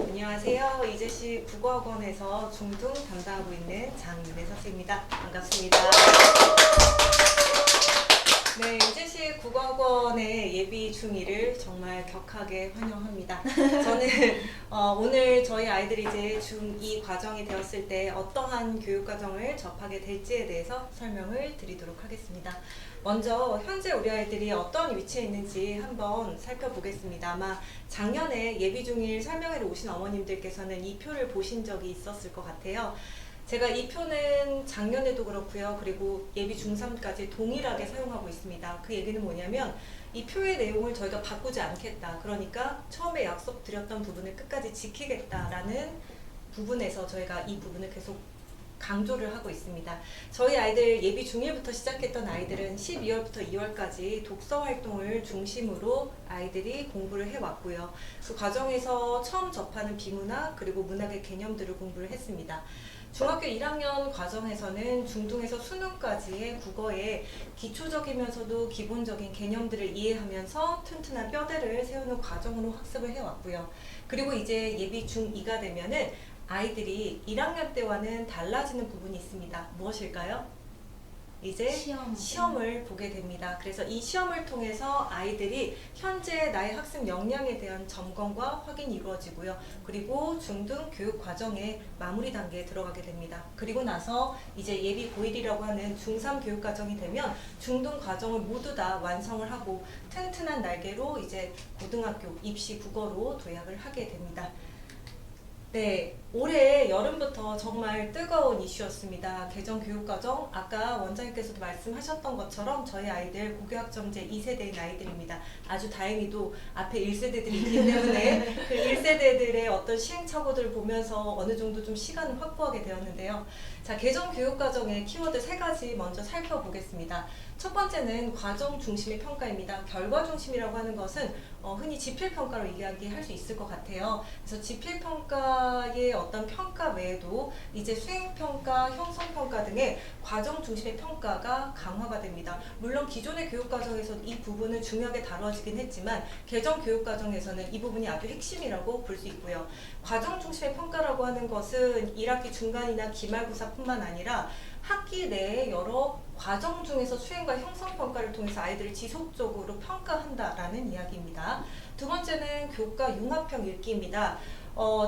안녕하세요. 이재시 국어학원에서 중등 담당하고 있는 장윤혜 선생님입니다. 반갑습니다. 네, 이재시 국어학원의 예비 중2를 정말 격하게 환영합니다. 저는 오늘 저희 아이들이 이제 중2 과정이 되었을 때 어떠한 교육과정을 접하게 될지에 대해서 설명을 드리도록 하겠습니다. 먼저 현재 우리 아이들이 어떤 위치에 있는지 한번 살펴보겠습니다. 아마 작년에 예비 중1 설명회로 오신 어머님들께서는 이 표를 보신 적이 있었을 것 같아요. 제가 이 표는 작년에도 그렇고요. 그리고 예비 중3까지 동일하게 사용하고 있습니다. 그 얘기는 뭐냐면 이 표의 내용을 저희가 바꾸지 않겠다. 그러니까 처음에 약속드렸던 부분을 끝까지 지키겠다라는 부분에서 저희가 이 부분을 계속 강조를 하고 있습니다. 저희 아이들 예비 중1부터 시작했던 아이들은 12월부터 2월까지 독서 활동을 중심으로 아이들이 공부를 해왔고요. 그 과정에서 처음 접하는 비문학 그리고 문학의 개념들을 공부를 했습니다. 중학교 1학년 과정에서는 중등에서 수능까지의 국어의 기초적이면서도 기본적인 개념들을 이해하면서 튼튼한 뼈대를 세우는 과정으로 학습을 해왔고요. 그리고 이제 예비 중2가 되면은 아이들이 1학년 때와는 달라지는 부분이 있습니다. 무엇일까요? 이제 시험을 보게 됩니다. 그래서 이 시험을 통해서 아이들이 현재 나의 학습 역량에 대한 점검과 확인이 이루어지고요. 그리고 중등 교육 과정의 마무리 단계에 들어가게 됩니다. 그리고 나서 이제 예비 고1이라고 하는 중3 교육 과정이 되면 중등 과정을 모두 다 완성을 하고 튼튼한 날개로 이제 고등학교 입시 국어로 도약을 하게 됩니다. 네, 올해 여름부터 정말 뜨거운 이슈였습니다. 개정교육과정, 아까 원장님께서도 말씀하셨던 것처럼 저희 아이들 고교학점제 2세대인 아이들입니다. 아주 다행히도 앞에 1세대들이 있기 때문에 그 1세대들의 어떤 시행착오들을 보면서 어느 정도 좀 시간을 확보하게 되었는데요. 자, 개정교육과정의 키워드 3가지 먼저 살펴보겠습니다. 첫 번째는 과정 중심의 평가입니다. 결과 중심이라고 하는 것은 흔히 지필평가로 이야기할 수 있을 것 같아요. 그래서 지필평가의 어떤 평가 외에도 이제 수행평가, 형성평가 등의 과정 중심의 평가가 강화가 됩니다. 물론 기존의 교육과정에서 이 부분은 중요하게 다뤄지긴 했지만 개정 교육과정에서는 이 부분이 아주 핵심이라고 볼 수 있고요. 과정 중심의 평가라고 하는 것은 1학기 중간이나 기말고사뿐만 아니라 학기 내에 여러 과정 중에서 수행과 형성평가를 통해서 아이들을 지속적으로 평가한다라는 이야기입니다. 두 번째는 교과 융합형 읽기입니다.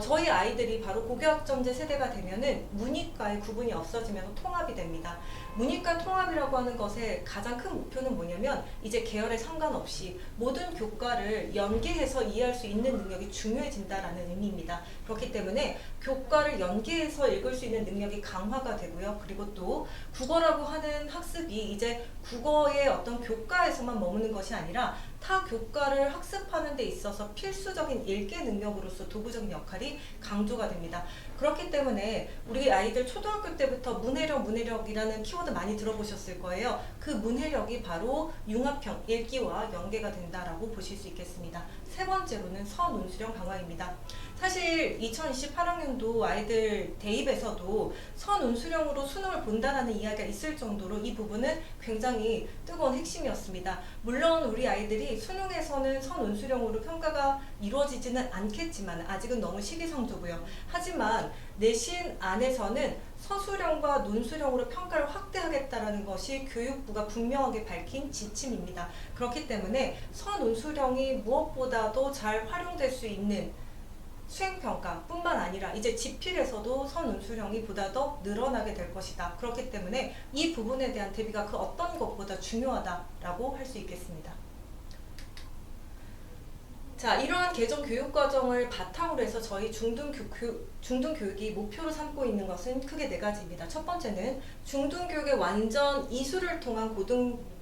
저희 아이들이 바로 고교학점제 세대가 되면은 문이과의 구분이 없어지면서 통합이 됩니다. 문이과 통합이라고 하는 것의 가장 큰 목표는 뭐냐면 이제 계열에 상관없이 모든 교과를 연계해서 이해할 수 있는 능력이 중요해진다라는 의미입니다. 그렇기 때문에 교과를 연계해서 읽을 수 있는 능력이 강화가 되고요. 그리고 또 국어라고 하는 학습이 이제 국어의 어떤 교과에서만 머무는 것이 아니라 타 교과를 학습하는 데 있어서 필수적인 읽기 능력으로서 도구적인 역할이 강조가 됩니다. 그렇기 때문에 우리 아이들 초등학교 때부터 문해력이라는 키워드 많이 들어보셨을 거예요. 그 문해력이 바로 융합형 읽기와 연계가 된다라고 보실 수 있겠습니다. 세 번째로는 선운수령 강화입니다. 사실 2028학년도 아이들 대입에서도 선운수령으로 수능을 본다라는 이야기가 있을 정도로 이 부분은 굉장히 뜨거운 핵심이었습니다. 물론 우리 아이들이 수능에서는 선운수령으로 평가가 이루어지지는 않겠지만 아직은 너무 시기상조고요. 하지만 내신 안에서는 서술형과 논술형으로 평가를 확대하겠다라는 것이 교육부가 분명하게 밝힌 지침입니다. 그렇기 때문에 선운수령이 무엇보다도 잘 활용될 수 있는 수행평가뿐만 아니라 이제 지필에서도 선운수령이 보다 더 늘어나게 될 것이다. 그렇기 때문에 이 부분에 대한 대비가 그 어떤 것보다 중요하다라고 할 수 있겠습니다. 자, 이러한 개정 교육과정을 바탕으로 해서 저희 중등교육이 목표로 삼고 있는 것은 크게 4가지입니다. 첫 번째는 중등교육의 완전 이수를 통한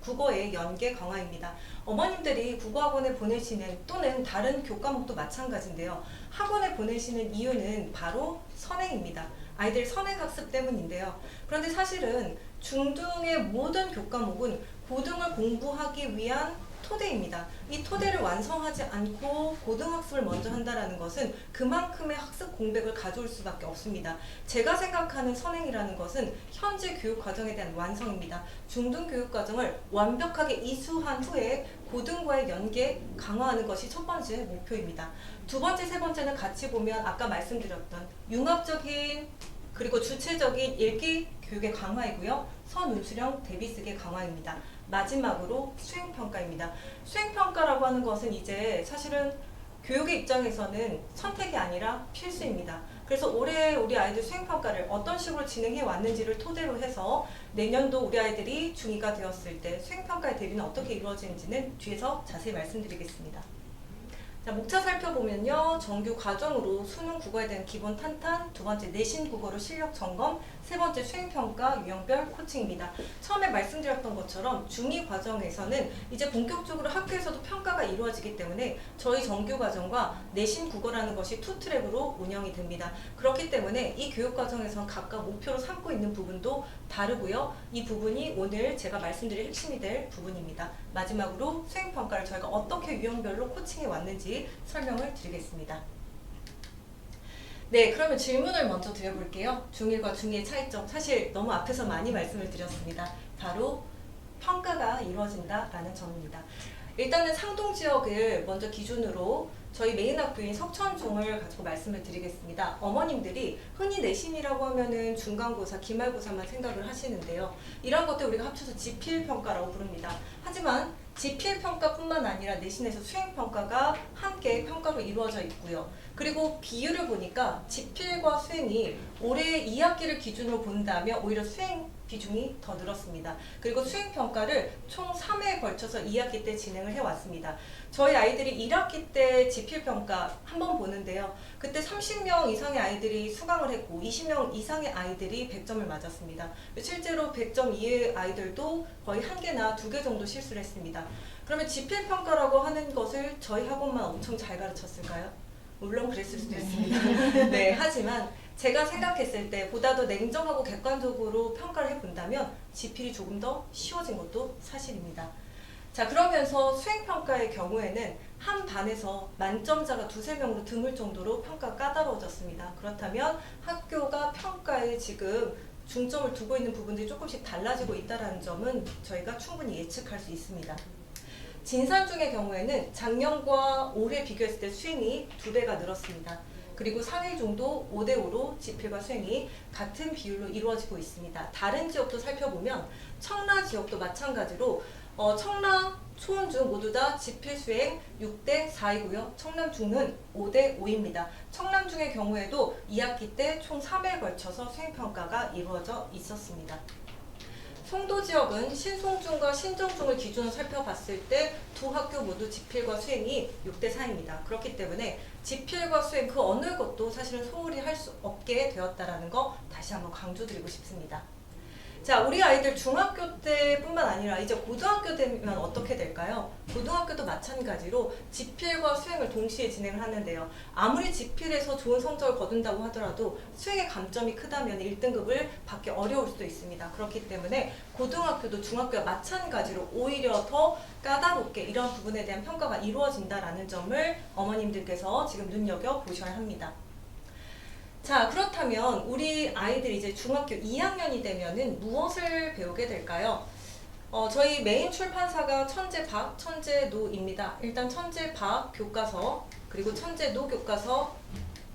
국어의 연계 강화입니다. 어머님들이 국어학원에 보내시는 또는 다른 교과목도 마찬가지인데요. 학원에 보내시는 이유는 바로 선행입니다. 아이들 선행학습 때문인데요. 그런데 사실은 중등의 모든 교과목은 고등을 공부하기 위한 토대입니다. 이 토대를 완성하지 않고 고등학습을 먼저 한다는 것은 그만큼의 학습 공백을 가져올 수밖에 없습니다. 제가 생각하는 선행이라는 것은 현재 교육과정에 대한 완성입니다. 중등교육과정을 완벽하게 이수한 후에 고등과의 연계 강화하는 것이 첫 번째 목표입니다. 두 번째, 세 번째는 같이 보면 아까 말씀드렸던 융합적인 그리고 주체적인 읽기 교육의 강화이고요. 선운수령 대비쓰기 강화입니다. 마지막으로 수행평가입니다. 수행평가라고 하는 것은 이제 사실은 교육의 입장에서는 선택이 아니라 필수입니다. 그래서 올해 우리 아이들 수행평가를 어떤 식으로 진행해 왔는지를 토대로 해서 내년도 우리 아이들이 중2가 되었을 때 수행평가의 대비는 어떻게 이루어지는지는 뒤에서 자세히 말씀드리겠습니다. 자, 목차 살펴보면요. 정규 과정으로 수능 국어에 대한 기본 탄탄, 두 번째 내신 국어로 실력 점검, 세 번째 수행평가 유형별 코칭입니다. 처음에 말씀드렸던 것처럼 중2 과정에서는 이제 본격적으로 학교에서도 평가가 이루어지기 때문에 저희 정규 과정과 내신 국어라는 것이 투 트랙으로 운영이 됩니다. 그렇기 때문에 이 교육 과정에선 각각 목표로 삼고 있는 부분도 다르고요. 이 부분이 오늘 제가 말씀드릴 핵심이 될 부분입니다. 마지막으로 수행평가를 저희가 어떻게 유형별로 코칭해 왔는지 설명을 드리겠습니다. 네, 그러면 질문을 먼저 드려볼게요. 중1과 중2의 차이점, 사실 너무 앞에서 많이 말씀을 드렸습니다. 바로 평가가 이루어진다라는 점입니다. 일단은 상동 지역을 먼저 기준으로 저희 메인 학교인 석천중을 가지고 말씀을 드리겠습니다. 어머님들이 흔히 내신이라고 하면은 중간고사, 기말고사만 생각을 하시는데요. 이런 것들 우리가 합쳐서 지필평가라고 부릅니다. 하지만 지필평가뿐만 아니라 내신에서 수행평가가 함께 평가로 이루어져 있고요. 그리고 비율을 보니까 지필과 수행이 올해 2학기를 기준으로 본다면 오히려 수행 비중이 더 늘었습니다. 그리고 수행평가를 총 3회에 걸쳐서 2학기 때 진행을 해왔습니다. 저희 아이들이 1학기 때 지필평가 한번 보는데요. 그때 30명 이상의 아이들이 수강을 했고 20명 이상의 아이들이 100점을 맞았습니다. 실제로 100점 이하의 아이들도 거의 1개나 2개 정도 실수를 했습니다. 그러면 지필평가라고 하는 것을 저희 학원만 엄청 잘 가르쳤을까요? 물론 그랬을 수도 있습니다. 네, 하지만 제가 생각했을 때 보다 더 냉정하고 객관적으로 평가를 해본다면 지필이 조금 더 쉬워진 것도 사실입니다. 자, 그러면서 수행평가의 경우에는 한 반에서 만점자가 2~3명으로 드물 정도로 평가가 까다로워졌습니다. 그렇다면 학교가 평가에 지금 중점을 두고 있는 부분들이 조금씩 달라지고 있다는 점은 저희가 충분히 예측할 수 있습니다. 진산중의 경우에는 작년과 올해 비교했을 때 수행이 2배가 늘었습니다. 그리고 상일중도 5대5로 지필과 수행이 같은 비율로 이루어지고 있습니다. 다른 지역도 살펴보면 청라 지역도 마찬가지로 청라, 초원중 모두 다 지필 수행 6대4이고요. 청남중은 5대5입니다. 청남중의 경우에도 2학기 때 총 3회에 걸쳐서 수행평가가 이루어져 있었습니다. 송도 지역은 신송중과 신정중을 기준으로 살펴봤을 때 두 학교 모두 지필과 수행이 6대4입니다. 그렇기 때문에 지필과 수행 그 어느 것도 사실은 소홀히 할 수 없게 되었다는 거 다시 한번 강조드리고 싶습니다. 자, 우리 아이들 중학교 때뿐만 아니라 이제 고등학교 되면 어떻게 될까요? 고등학교도 마찬가지로 지필과 수행을 동시에 진행을 하는데요. 아무리 지필에서 좋은 성적을 거둔다고 하더라도 수행의 감점이 크다면 1등급을 받기 어려울 수도 있습니다. 그렇기 때문에 고등학교도 중학교와 마찬가지로 오히려 더 까다롭게 이런 부분에 대한 평가가 이루어진다는 점을 어머님들께서 지금 눈여겨보셔야 합니다. 자, 그렇다면 우리 아이들이 이제 중학교 2학년이 되면은 무엇을 배우게 될까요? 저희 메인 출판사가 천재박, 천재노입니다. 일단 천재박 교과서, 그리고 천재노 교과서,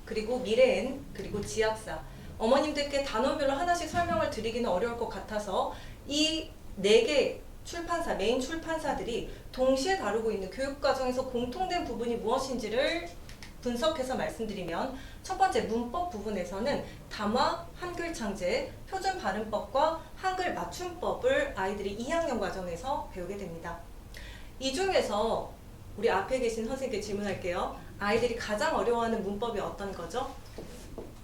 그리고 미래엔, 그리고 지학사. 어머님들께 단원별로 하나씩 설명을 드리기는 어려울 것 같아서 이 4개 출판사, 메인 출판사들이 동시에 다루고 있는 교육과정에서 공통된 부분이 무엇인지를 분석해서 말씀드리면 첫 번째 문법 부분에서는 담화, 한글 창제, 표준 발음법과 한글 맞춤법을 아이들이 2학년 과정에서 배우게 됩니다. 이 중에서 우리 앞에 계신 선생님께 질문할게요. 아이들이 가장 어려워하는 문법이 어떤 거죠?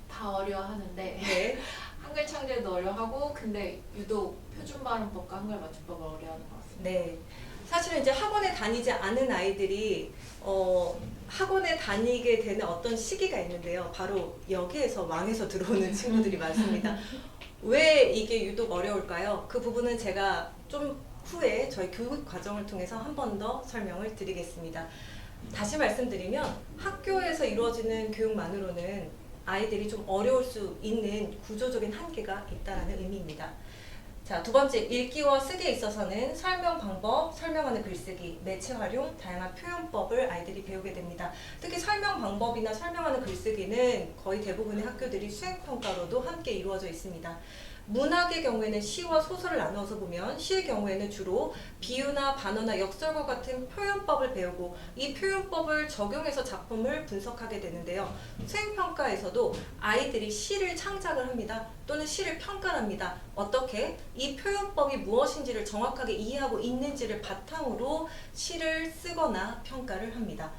다 어려워하는데 네. 한글 창제도 어려워하고 근데 유독 표준 발음법과 한글 맞춤법을 어려워하는 것 같습니다. 네. 사실은 이제 학원에 다니지 않은 아이들이 학원에 다니게 되는 어떤 시기가 있는데요. 바로 여기에서 망해서 들어오는 친구들이 많습니다. 왜 이게 유독 어려울까요? 그 부분은 제가 좀 후에 저희 교육 과정을 통해서 한 번 더 설명을 드리겠습니다. 다시 말씀드리면 학교에서 이루어지는 교육만으로는 아이들이 좀 어려울 수 있는 구조적인 한계가 있다는 의미입니다. 자, 두 번째, 읽기와 쓰기에 있어서는 설명 방법, 설명하는 글쓰기, 매체 활용, 다양한 표현법을 아이들이 배우게 됩니다. 특히 설명 방법이나 설명하는 글쓰기는 거의 대부분의 학교들이 수행평가로도 함께 이루어져 있습니다. 문학의 경우에는 시와 소설을 나누어서 보면 시의 경우에는 주로 비유나 반어나 역설과 같은 표현법을 배우고 이 표현법을 적용해서 작품을 분석하게 되는데요. 수행평가에서도 아이들이 시를 창작을 합니다. 또는 시를 평가합니다. 어떻게? 이 표현법이 무엇인지를 정확하게 이해하고 있는지를 바탕으로 시를 쓰거나 평가를 합니다.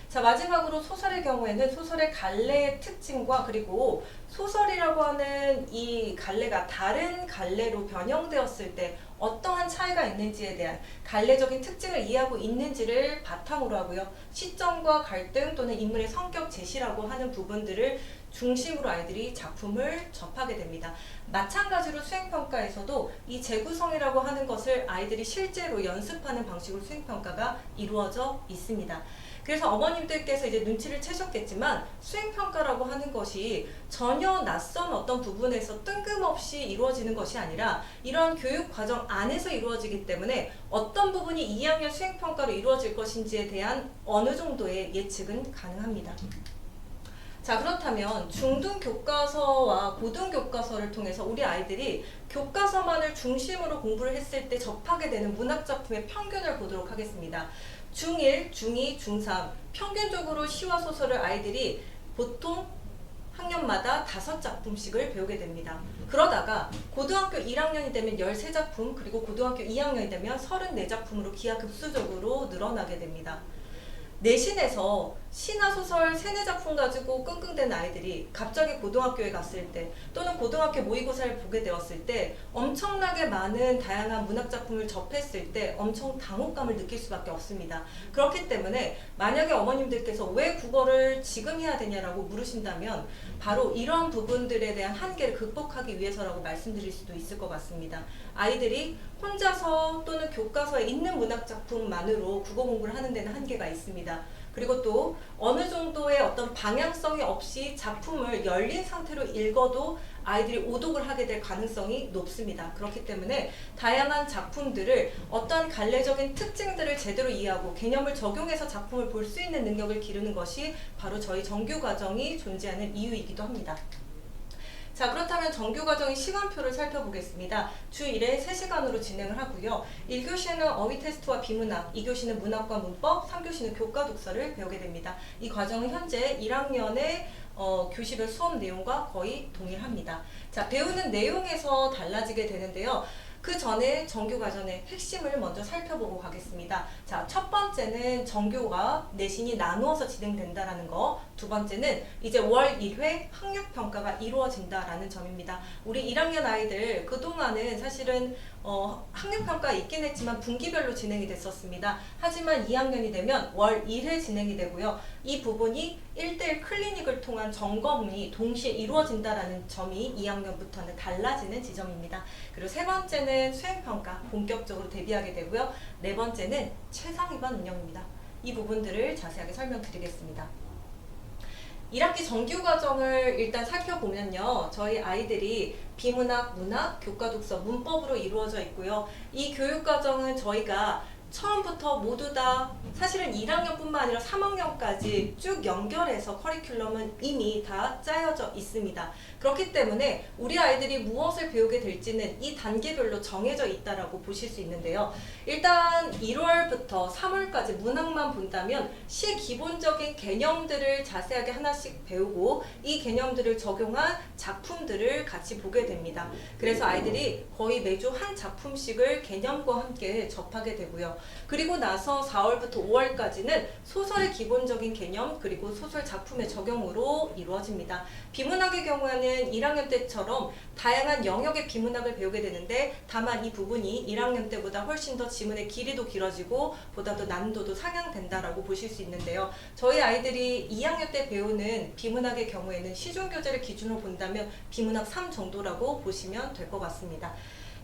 자, 마지막으로 소설의 경우에는 소설의 갈래의 특징과 그리고 소설이라고 하는 이 갈래가 다른 갈래로 변형되었을 때 어떠한 차이가 있는지에 대한 갈래적인 특징을 이해하고 있는지를 바탕으로 하고요. 시점과 갈등 또는 인물의 성격 제시라고 하는 부분들을 중심으로 아이들이 작품을 접하게 됩니다. 마찬가지로 수행평가에서도 이 재구성이라고 하는 것을 아이들이 실제로 연습하는 방식으로 수행평가가 이루어져 있습니다. 그래서 어머님들께서 이제 눈치를 채셨겠지만 수행평가라고 하는 것이 전혀 낯선 어떤 부분에서 뜬금없이 이루어지는 것이 아니라 이러한 교육 과정 안에서 이루어지기 때문에 어떤 부분이 2학년 수행평가로 이루어질 것인지에 대한 어느 정도의 예측은 가능합니다. 자, 그렇다면 중등교과서와 고등교과서를 통해서 우리 아이들이 교과서만을 중심으로 공부를 했을 때 접하게 되는 문학작품의 평균을 보도록 하겠습니다. 중1, 중2, 중3 평균적으로 시와 소설을 아이들이 보통 학년마다 5작품씩을 배우게 됩니다. 그러다가 고등학교 1학년이 되면 13작품, 그리고 고등학교 2학년이 되면 34작품으로 기하급수적으로 늘어나게 됩니다. 내신에서 시나 소설 3-4작품 가지고 끙끙대는 아이들이 갑자기 고등학교에 갔을 때 또는 고등학교 모의고사를 보게 되었을 때 엄청나게 많은 다양한 문학작품을 접했을 때 엄청 당혹감을 느낄 수밖에 없습니다. 그렇기 때문에 만약에 어머님들께서 왜 국어를 지금 해야 되냐라고 물으신다면 바로 이러한 부분들에 대한 한계를 극복하기 위해서라고 말씀드릴 수도 있을 것 같습니다. 아이들이 혼자서 또는 교과서에 있는 문학작품만으로 국어 공부를 하는 데는 한계가 있습니다. 그리고 또 어느 정도의 어떤 방향성이 없이 작품을 열린 상태로 읽어도 아이들이 오독을 하게 될 가능성이 높습니다. 그렇기 때문에 다양한 작품들을 어떤 갈래적인 특징들을 제대로 이해하고 개념을 적용해서 작품을 볼 수 있는 능력을 기르는 것이 바로 저희 정규 과정이 존재하는 이유이기도 합니다. 자, 그렇다면 정규과정의 시간표를 살펴보겠습니다. 주 1회 3시간으로 진행을 하고요. 1교시에는 어휘 테스트와 비문학, 2교시는 문학과 문법, 3교시는 교과 독서를 배우게 됩니다. 이 과정은 현재 1학년의 교시별 수업 내용과 거의 동일합니다. 자, 배우는 내용에서 달라지게 되는데요. 그 전에 정규과정의 핵심을 먼저 살펴보고 가겠습니다. 자, 첫 번째는 정규가 내신이 나누어서 진행된다라는 거. 두 번째는 이제 월 1회 학력평가가 이루어진다라는 점입니다. 우리 1학년 아이들 그동안은 사실은 학력평가 있긴 했지만 분기별로 진행이 됐었습니다. 하지만 2학년이 되면 월 1회 진행이 되고요. 이 부분이 1대1 클리닉을 통한 점검이 동시에 이루어진다라는 점이 2학년부터는 달라지는 지점입니다. 그리고 세 번째는 수행평가 본격적으로 대비하게 되고요. 네 번째는 최상위반 운영입니다. 이 부분들을 자세하게 설명드리겠습니다. 1학기 정규과정을 일단 살펴보면요. 저희 아이들이 비문학, 문학, 교과 독서, 문법으로 이루어져 있고요. 이 교육과정은 저희가 처음부터 모두 다 사실은 1학년뿐만 아니라 3학년까지 쭉 연결해서 커리큘럼은 이미 다 짜여져 있습니다. 그렇기 때문에 우리 아이들이 무엇을 배우게 될지는 이 단계별로 정해져 있다라고 보실 수 있는데요. 일단 1월부터 3월까지 문학만 본다면 시 기본적인 개념들을 자세하게 하나씩 배우고 이 개념들을 적용한 작품들을 같이 보게 됩니다. 그래서 아이들이 거의 매주 한 작품씩을 개념과 함께 접하게 되고요. 그리고 나서 4월부터 5월까지는 소설의 기본적인 개념 그리고 소설 작품의 적용으로 이루어집니다. 비문학의 경우에는 1학년 때처럼 다양한 영역의 비문학을 배우게 되는데 다만 이 부분이 1학년 때보다 훨씬 더 지문의 길이도 길어지고 보다 더 난도도 상향된다라고 보실 수 있는데요. 저희 아이들이 2학년 때 배우는 비문학의 경우에는 시중교재를 기준으로 본다면 비문학 3 정도라고 보시면 될 것 같습니다.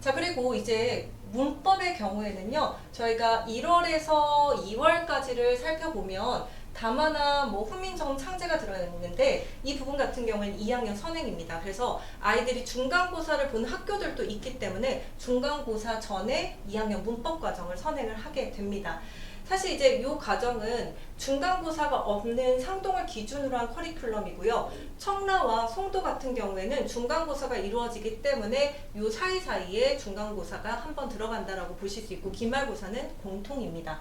자, 그리고 이제 문법의 경우에는요, 저희가 1월에서 2월까지를 살펴보면 담화나 뭐 훈민정 창제가 들어있는데 이 부분 같은 경우는 2학년 선행입니다. 그래서 아이들이 중간고사를 보는 학교들도 있기 때문에 중간고사 전에 2학년 문법 과정을 선행을 하게 됩니다. 사실 이제 이 과정은 중간고사가 없는 상동을 기준으로 한 커리큘럼이고요. 청라와 송도 같은 경우에는 중간고사가 이루어지기 때문에 이 사이사이에 중간고사가 한 번 들어간다라고 보실 수 있고 기말고사는 공통입니다.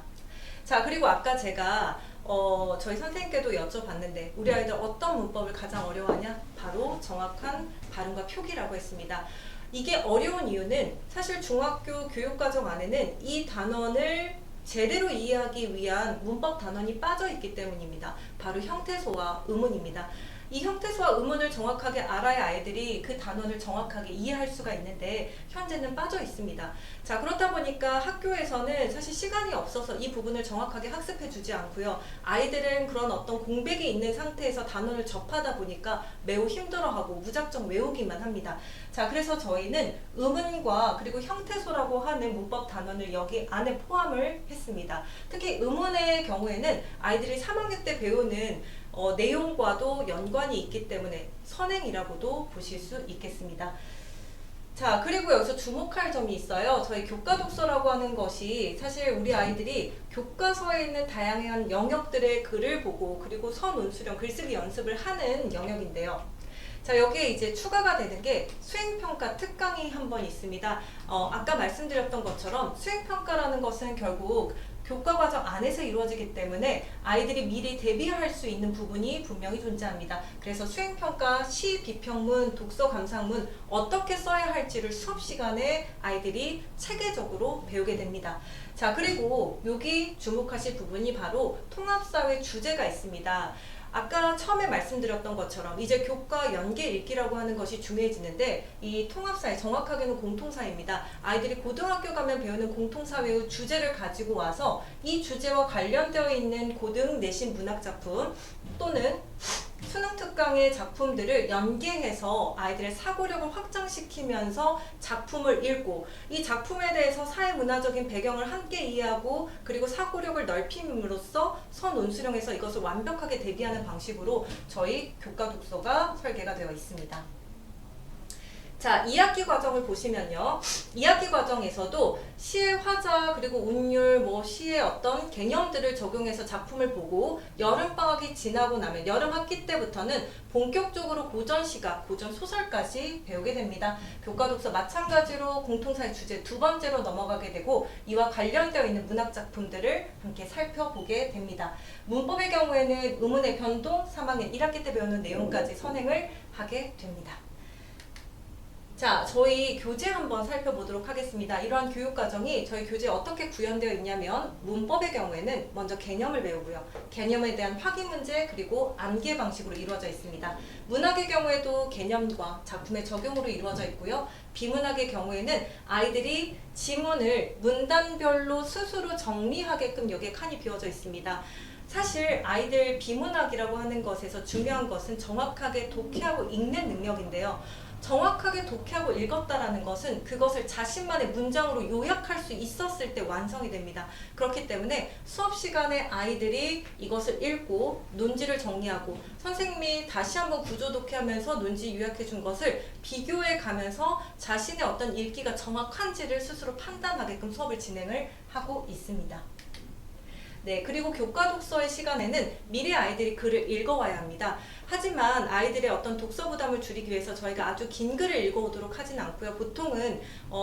자, 그리고 아까 제가 저희 선생님께도 여쭤봤는데 우리 아이들 어떤 문법을 가장 어려워하냐? 바로 정확한 발음과 표기라고 했습니다. 이게 어려운 이유는 사실 중학교 교육과정 안에는 이 단원을 제대로 이해하기 위한 문법 단원이 빠져 있기 때문입니다. 바로 형태소와 의문입니다. 이 형태소와 의문을 정확하게 알아야 아이들이 그 단원을 정확하게 이해할 수가 있는데 현재는 빠져 있습니다. 자, 그렇다 보니까 학교에서는 사실 시간이 없어서 이 부분을 정확하게 학습해 주지 않고요. 아이들은 그런 어떤 공백이 있는 상태에서 단원을 접하다 보니까 매우 힘들어하고 무작정 외우기만 합니다. 자, 그래서 저희는 의문과 그리고 형태소라고 하는 문법 단원을 여기 안에 포함을 했습니다. 특히 의문의 경우에는 아이들이 3학년 때 배우는 내용과도 연관이 있기 때문에 선행이라고도 보실 수 있겠습니다. 자, 그리고 여기서 주목할 점이 있어요. 저희 교과독서라고 하는 것이 사실 우리 아이들이 교과서에 있는 다양한 영역들의 글을 보고 그리고 선운수령, 글쓰기 연습을 하는 영역인데요. 자, 여기에 이제 추가가 되는 게 수행평가 특강이 한 번 있습니다. 아까 말씀드렸던 것처럼 수행평가라는 것은 결국 교과과정 안에서 이루어지기 때문에 아이들이 미리 대비할 수 있는 부분이 분명히 존재합니다. 그래서 수행평가, 시, 비평문, 독서, 감상문 어떻게 써야 할지를 수업 시간에 아이들이 체계적으로 배우게 됩니다. 자, 그리고 여기 주목하실 부분이 바로 통합사회 주제가 있습니다. 아까 처음에 말씀드렸던 것처럼 이제 교과 연계 읽기라고 하는 것이 중요해지는데 이 통합사회, 정확하게는 공통사회입니다. 아이들이 고등학교 가면 배우는 공통사회의 주제를 가지고 와서 이 주제와 관련되어 있는 고등 내신 문학작품 또는 수능특강의 작품들을 연계해서 아이들의 사고력을 확장시키면서 작품을 읽고 이 작품에 대해서 사회문화적인 배경을 함께 이해하고 그리고 사고력을 넓힘으로써 선운수령에서 이것을 완벽하게 대비하는 방식으로 저희 교과독서가 설계가 되어 있습니다. 자, 2학기 과정을 보시면요. 2학기 과정에서도 시의 화자 그리고 운율, 시의 어떤 개념들을 적용해서 작품을 보고 여름방학이 지나고 나면 여름 학기 때부터는 본격적으로 고전시가, 고전소설까지 배우게 됩니다. 교과독서 마찬가지로 공통사회 주제 두 번째로 넘어가게 되고 이와 관련되어 있는 문학작품들을 함께 살펴보게 됩니다. 문법의 경우에는 의문의 변동, 3학년 1학기 때 배우는 내용까지 선행을 하게 됩니다. 자, 저희 교재 한번 살펴보도록 하겠습니다. 이러한 교육과정이 저희 교재에 어떻게 구현되어 있냐면 문법의 경우에는 먼저 개념을 배우고요. 개념에 대한 확인 문제 그리고 암기 방식으로 이루어져 있습니다. 문학의 경우에도 개념과 작품의 적용으로 이루어져 있고요. 비문학의 경우에는 아이들이 지문을 문단별로 스스로 정리하게끔 여기에 칸이 비워져 있습니다. 사실 아이들 비문학이라고 하는 것에서 중요한 것은 정확하게 독해하고 읽는 능력인데요. 정확하게 독해하고 읽었다라는 것은 그것을 자신만의 문장으로 요약할 수 있었을 때 완성이 됩니다. 그렇기 때문에 수업 시간에 아이들이 이것을 읽고 논지를 정리하고 선생님이 다시 한번 구조 독해하면서 논지 요약해 준 것을 비교해 가면서 자신의 어떤 읽기가 정확한지를 스스로 판단하게끔 수업을 진행을 하고 있습니다. 네, 그리고 교과독서의 시간에는 미리 아이들이 글을 읽어와야 합니다. 하지만 아이들의 어떤 독서 부담을 줄이기 위해서 저희가 아주 긴 글을 읽어오도록 하진 않고요. 보통은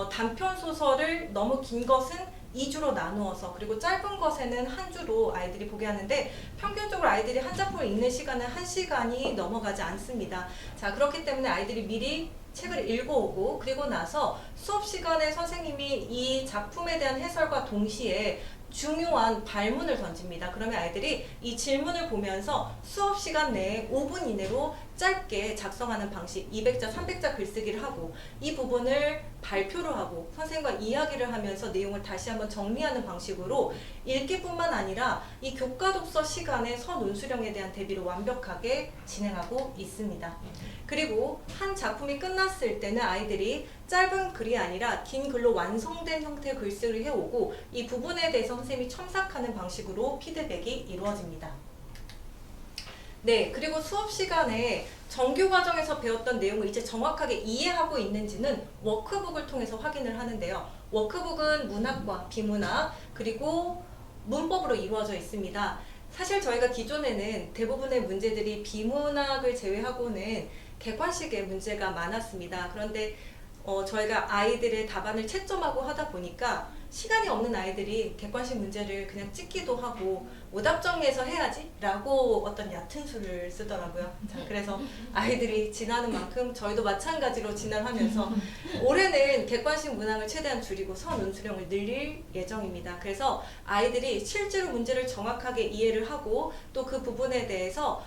단편 소설을 너무 긴 것은 2주로 나누어서 그리고 짧은 것에는 한 주로 아이들이 보게 하는데 평균적으로 아이들이 한 작품을 읽는 시간은 1시간이 넘어가지 않습니다. 자, 그렇기 때문에 아이들이 미리 책을 읽어오고 그리고 나서 수업 시간에 선생님이 이 작품에 대한 해설과 동시에 중요한 발문을 던집니다. 그러면 아이들이 이 질문을 보면서 수업 시간 내에 5분 이내로 짧게 작성하는 방식, 200자, 300자 글쓰기를 하고 이 부분을 발표를 하고 선생님과 이야기를 하면서 내용을 다시 한번 정리하는 방식으로 읽기뿐만 아니라 이 교과 독서 시간에 서논수령에 대한 대비를 완벽하게 진행하고 있습니다. 그리고 한 작품이 끝났을 때는 아이들이 짧은 글이 아니라 긴 글로 완성된 형태의 글쓰기를 해오고 이 부분에 대해서 선생님이 첨삭하는 방식으로 피드백이 이루어집니다. 네, 그리고 수업 시간에 정규 과정에서 배웠던 내용을 이제 정확하게 이해하고 있는지는 워크북을 통해서 확인을 하는데요. 워크북은 문학과 비문학 그리고 문법으로 이루어져 있습니다. 사실 저희가 기존에는 대부분의 문제들이 비문학을 제외하고는 객관식의 문제가 많았습니다. 그런데 저희가 아이들의 답안을 채점하고 하다 보니까 시간이 없는 아이들이 객관식 문제를 그냥 찍기도 하고 오답 정리해서 해야지 라고 어떤 얕은 수를 쓰더라고요. 자, 그래서 아이들이 지나는 만큼 저희도 마찬가지로 진행하면서 올해는 객관식 문항을 최대한 줄이고 서논수령을 늘릴 예정입니다. 그래서 아이들이 실제로 문제를 정확하게 이해를 하고 또 그 부분에 대해서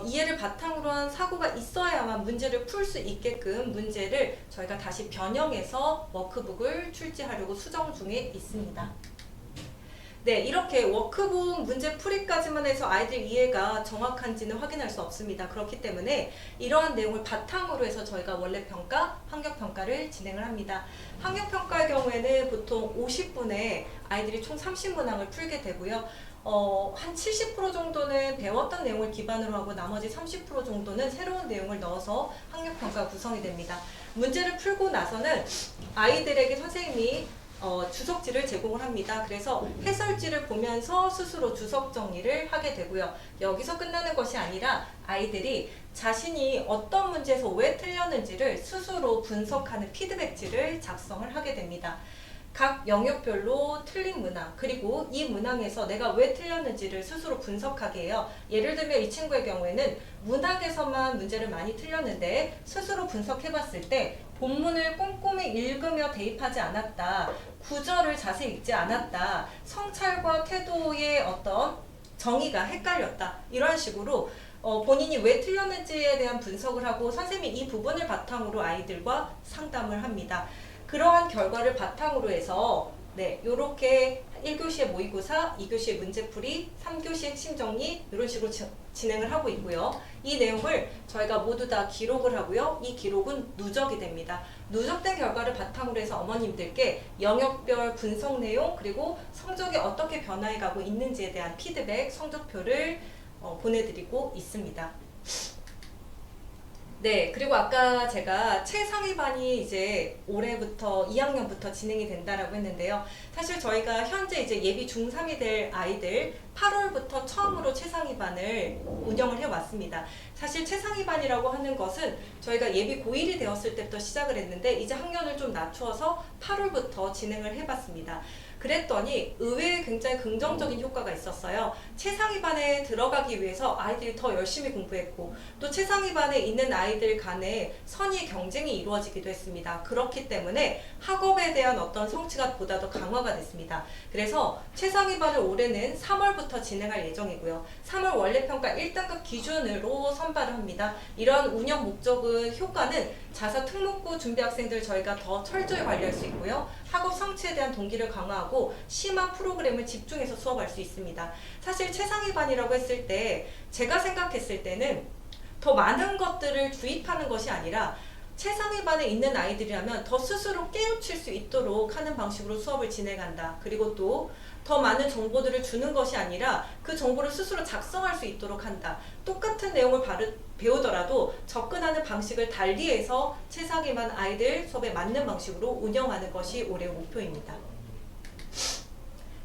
이해를 바탕으로 한 사고가 있어야만 문제를 풀 수 있게끔 문제를 저희가 다시 변형해서 워크북을 출제하려고 수정 중에 있습니다. 네, 이렇게 워크북 문제 풀이까지만 해서 아이들 이해가 정확한지는 확인할 수 없습니다. 그렇기 때문에 이러한 내용을 바탕으로 해서 저희가 원래평가, 환경평가를 진행을 합니다. 환경평가의 경우에는 보통 50분에 아이들이 총 30문항을 풀게 되고요. 한 70% 정도는 배웠던 내용을 기반으로 하고 나머지 30% 정도는 새로운 내용을 넣어서 학력평가 구성이 됩니다. 문제를 풀고 나서는 아이들에게 선생님이 주석지를 제공을 합니다. 그래서 해설지를 보면서 스스로 주석 정리를 하게 되고요. 여기서 끝나는 것이 아니라 아이들이 자신이 어떤 문제에서 왜 틀렸는지를 스스로 분석하는 피드백지를 작성을 하게 됩니다. 각 영역별로 틀린 문항 그리고 이 문항에서 내가 왜 틀렸는지를 스스로 분석하게 해요. 예를 들면 이 친구의 경우에는 문학에서만 문제를 많이 틀렸는데 스스로 분석해봤을 때 본문을 꼼꼼히 읽으며 대입하지 않았다. 구절을 자세히 읽지 않았다. 성찰과 태도의 어떤 정의가 헷갈렸다. 이런 식으로 본인이 왜 틀렸는지에 대한 분석을 하고 선생님이 이 부분을 바탕으로 아이들과 상담을 합니다. 그러한 결과를 바탕으로 해서 요렇게 1교시의 모의고사, 2교시의 문제풀이, 3교시 핵심정리 이런 식으로 진행을 하고 있고요. 이 내용을 저희가 모두 다 기록을 하고요. 이 기록은 누적이 됩니다. 누적된 결과를 바탕으로 해서 어머님들께 영역별 분석 내용 그리고 성적이 어떻게 변화해 가고 있는지에 대한 피드백, 성적표를 보내드리고 있습니다. 네, 그리고 아까 제가 최상위반이 이제 올해부터 2학년부터 진행이 된다라고 했는데요. 사실 저희가 현재 이제 예비 중3이 될 아이들 8월부터 처음으로 최상위반을 운영을 해왔습니다. 사실 최상위반이라고 하는 것은 저희가 예비 고1이 되었을 때부터 시작을 했는데 이제 학년을 좀 낮추어서 8월부터 진행을 해봤습니다. 그랬더니 의외에 굉장히 긍정적인 효과가 있었어요. 최상위반에 들어가기 위해서 아이들이 더 열심히 공부했고 또 최상위반에 있는 아이들 간에 선의 경쟁이 이루어지기도 했습니다. 그렇기 때문에 학업에 대한 어떤 성취가 보다 더 강화가 됐습니다. 그래서 최상위반을 올해는 3월부터 진행할 예정이고요. 3월 원래평가 1등급 기준으로 선발을 합니다. 이런 운영 목적은 효과는 자사 특목고 준비 학생들 저희가 더 철저히 관리할 수 있고요. 학업 성취에 대한 동기를 강화하고 심한 프로그램을 집중해서 수업할 수 있습니다. 사실 최상위반이라고 했을 때 제가 생각했을 때는 더 많은 것들을 주입하는 것이 아니라 최상위반에 있는 아이들이라면 더 스스로 깨우칠 수 있도록 하는 방식으로 수업을 진행한다. 그리고 또 더 많은 정보들을 주는 것이 아니라 그 정보를 스스로 작성할 수 있도록 한다. 똑같은 내용을 배우더라도 접근하는 방식을 달리해서 최상위반 아이들 수업에 맞는 방식으로 운영하는 것이 올해 목표입니다.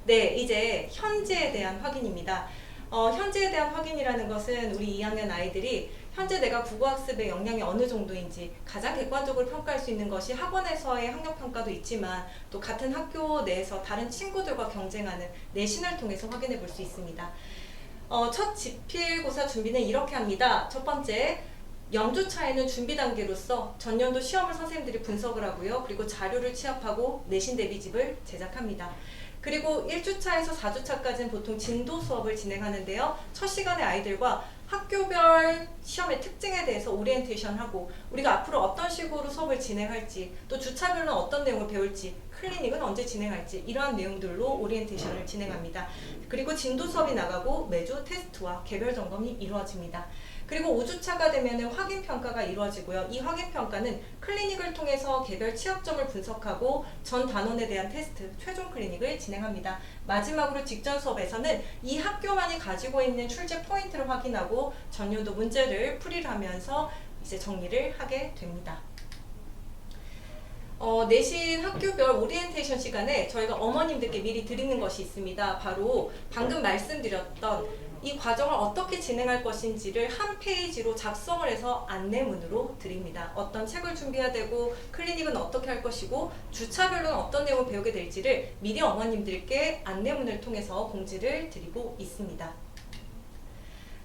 네, 이제 현재에 대한 확인입니다. 현재에 대한 확인이라는 것은 우리 2학년 아이들이 현재 내가 국어학습의 역량이 어느 정도인지 가장 객관적으로 평가할 수 있는 것이 학원에서의 학력평가도 있지만 또 같은 학교 내에서 다른 친구들과 경쟁하는 내신을 통해서 확인해 볼 수 있습니다. 첫 지필고사 준비는 이렇게 합니다. 첫 번째, 0주차에는 준비 단계로서 전년도 시험을 선생님들이 분석을 하고요. 그리고 자료를 취합하고 내신 대비집을 제작합니다. 그리고 1주차에서 4주차까지는 보통 진도 수업을 진행하는데요. 첫 시간에 아이들과 학교별 시험의 특징에 대해서 오리엔테이션하고 우리가 앞으로 어떤 식으로 수업을 진행할지 또 주차별로는 어떤 내용을 배울지 클리닉은 언제 진행할지 이러한 내용들로 오리엔테이션을 진행합니다. 그리고 진도 수업이 나가고 매주 테스트와 개별 점검이 이루어집니다. 그리고 5주차가 되면 확인평가가 이루어지고요. 이 확인평가는 클리닉을 통해서 개별 취약점을 분석하고 전 단원에 대한 테스트, 최종 클리닉을 진행합니다. 마지막으로 직전 수업에서는 이 학교만이 가지고 있는 출제 포인트를 확인하고 전년도 문제를 풀이를 하면서 이제 정리를 하게 됩니다. 내신 학교별 오리엔테이션 시간에 저희가 어머님들께 미리 드리는 것이 있습니다. 바로 방금 말씀드렸던 이 과정을 어떻게 진행할 것인지를 한 페이지로 작성을 해서 안내문으로 드립니다. 어떤 책을 준비해야 되고 클리닉은 어떻게 할 것이고 주차별로는 어떤 내용을 배우게 될지를 미리 어머님들께 안내문을 통해서 공지를 드리고 있습니다.